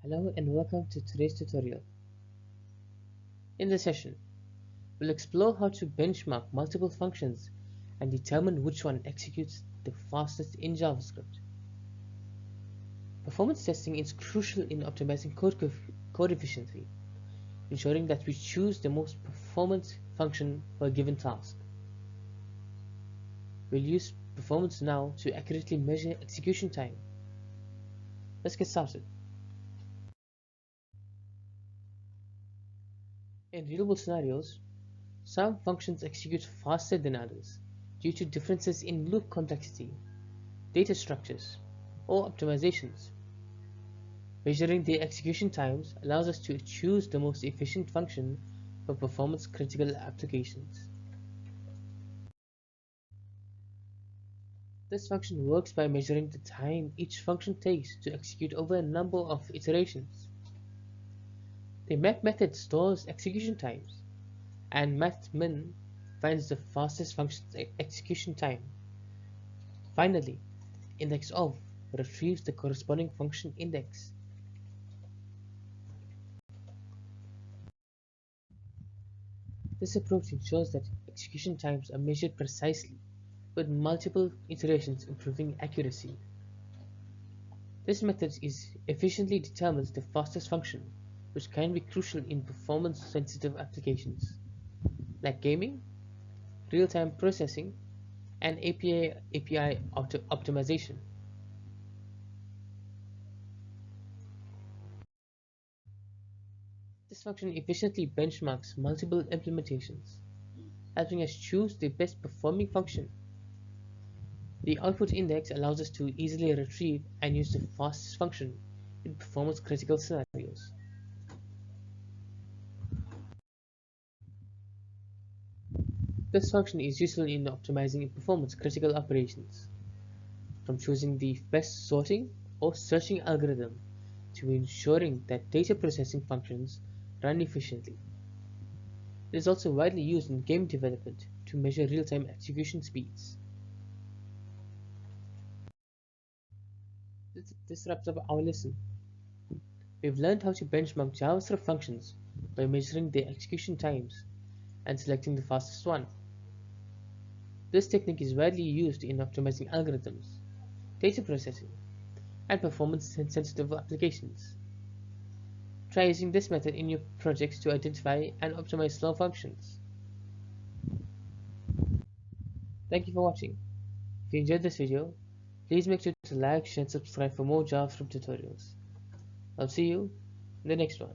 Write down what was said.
Hello and welcome to today's tutorial. In this session, we'll explore how to benchmark multiple functions and determine which one executes the fastest in JavaScript. Performance testing is crucial in optimizing code efficiency, ensuring that we choose the most performance function for a given task. We'll use performance.now to accurately measure execution time. Let's get started. In real-world scenarios, some functions execute faster than others due to differences in loop complexity, data structures, or optimizations. Measuring their execution times allows us to choose the most efficient function for performance-critical applications. This function works by measuring the time each function takes to execute over a number of iterations. The map method stores execution times, and mathmin finds the fastest function's execution time. Finally, index_of retrieves the corresponding function index. This approach ensures that execution times are measured precisely, with multiple iterations improving accuracy. This method efficiently determines the fastest function, which can be crucial in performance-sensitive applications, like gaming, real-time processing, and API optimization. This function efficiently benchmarks multiple implementations, helping us choose the best performing function. The output index allows us to easily retrieve and use the fastest function in performance-critical scenarios. This function is useful in optimizing performance-critical operations, from choosing the best sorting or searching algorithm to ensuring that data processing functions run efficiently. It is also widely used in game development to measure real-time execution speeds. This wraps up our lesson. We've learned how to benchmark JavaScript functions by measuring their execution times and selecting the fastest one. This technique is widely used in optimizing algorithms, data processing, and performance-sensitive applications. Try using this method in your projects to identify and optimize slow functions. Thank you for watching. If you enjoyed this video, please make sure to like, share, and subscribe for more JavaScript tutorials. I'll see you in the next one.